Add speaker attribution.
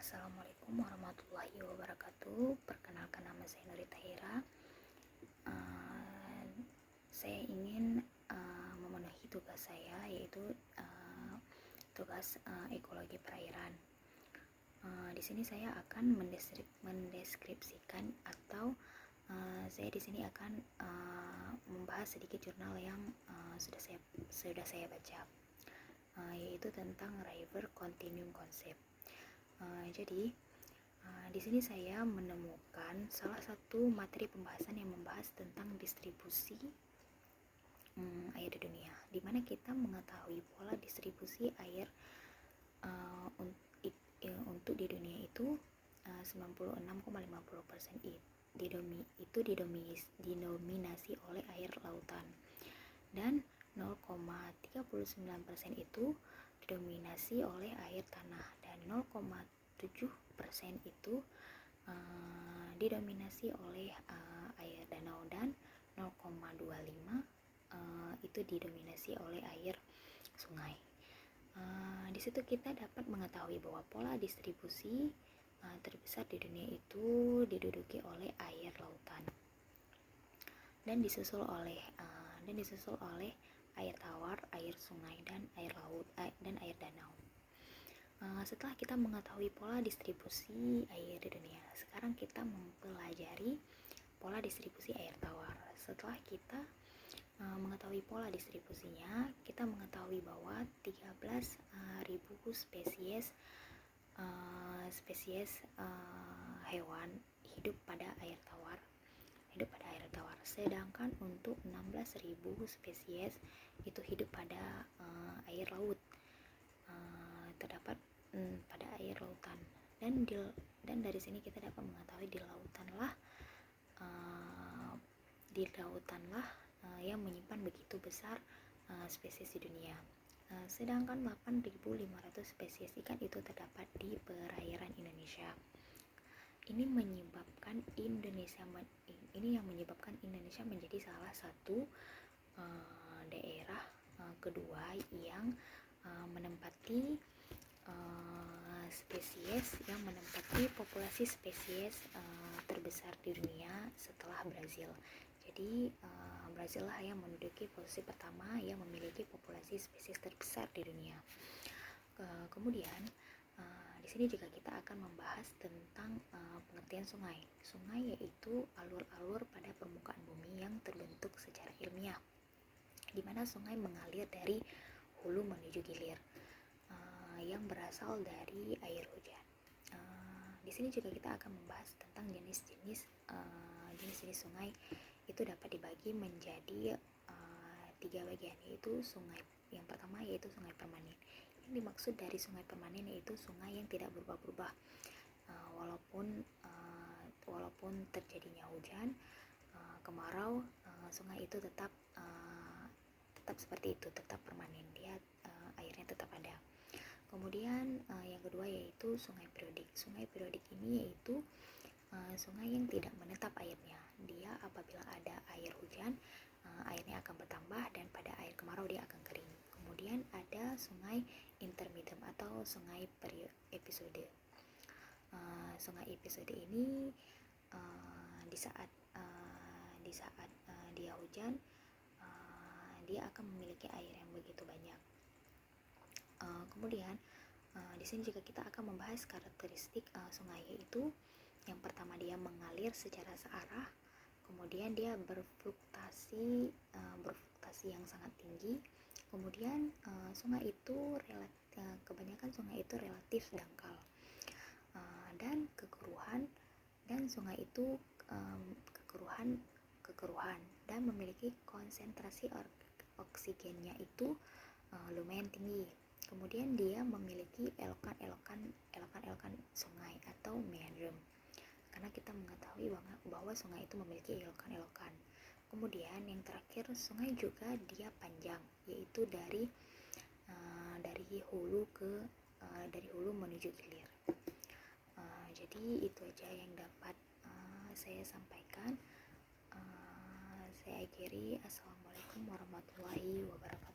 Speaker 1: Assalamualaikum warahmatullahi wabarakatuh. Perkenalkan, nama saya Nurita Hira. Saya ingin memenuhi tugas saya, yaitu tugas ekologi perairan. Di sini saya akan mendeskripsikan atau saya di sini akan membahas sedikit jurnal yang sudah saya baca, yaitu tentang River Continuum Concept. Jadi di sini saya menemukan salah satu materi pembahasan yang membahas tentang distribusi air di dunia, di mana kita mengetahui pola distribusi air untuk di dunia itu 96,50% itu didominasi oleh air lautan, dan 0,39% itu didominasi oleh air tanah, dan 0,7% itu didominasi oleh air danau, dan 0,25 itu didominasi oleh air sungai. Di situ kita dapat mengetahui bahwa pola distribusi terbesar di dunia itu diduduki oleh air lautan, dan disusul oleh air tawar, air sungai, dan air laut dan air danau. Setelah kita mengetahui pola distribusi air di dunia, sekarang kita mempelajari pola distribusi air tawar. Setelah kita mengetahui pola distribusinya, kita mengetahui bahwa 13.000 spesies hewan hidup pada air tawar, sedangkan untuk 16.000 spesies itu hidup pada air laut, terdapat pada air lautan, dan dari sini kita dapat mengetahui di lautanlah yang menyimpan begitu besar spesies di dunia. Sedangkan 8.500 spesies ikan itu terdapat di perairan Indonesia. Ini yang menyebabkan Indonesia menjadi salah satu daerah kedua yang menempati populasi spesies terbesar di dunia setelah Brazil. Jadi Brazil lah yang menduduki posisi pertama yang memiliki populasi spesies terbesar di dunia. Kemudian di sini juga kita akan membahas tentang pengertian sungai. Sungai yaitu alur-alur pada permukaan bumi yang terbentuk secara ilmiah, di mana sungai mengalir dari hulu menuju hilir, yang berasal dari air hujan. Di sini juga kita akan membahas tentang jenis-jenis sungai. Itu dapat dibagi menjadi 3 bagian, yaitu sungai yang pertama yaitu sungai permanen. Yang dimaksud dari sungai permanen yaitu sungai yang tidak berubah-ubah walaupun terjadinya hujan, kemarau, sungai itu tetap seperti itu, tetap permanen, dia airnya tetap ada. Kemudian yang kedua yaitu sungai periodik. Sungai periodik ini yaitu sungai yang tidak menetap airnya. Dia apabila ada air hujan, airnya akan bertambah, dan pada air kemarau dia akan kering. Kemudian ada sungai intermittent atau sungai episode. Sungai episode ini di saat dia hujan, dia akan memiliki air yang begitu banyak. Kemudian di sini juga kita akan membahas karakteristik sungai, yaitu yang pertama dia mengalir secara searah, kemudian dia berfluktuasi yang sangat tinggi. Kemudian kebanyakan sungai itu relatif dangkal, dan sungai itu kekeruhan dan memiliki konsentrasi oksigennya itu lumayan tinggi. Kemudian dia memiliki elokan sungai atau meandrum, karena kita mengetahui bahwa sungai itu memiliki elokan. Kemudian yang terakhir, sungai juga dia panjang, yaitu dari hulu menuju hilir. Jadi itu aja yang dapat saya sampaikan. Saya akhiri. Assalamualaikum warahmatullahi wabarakatuh.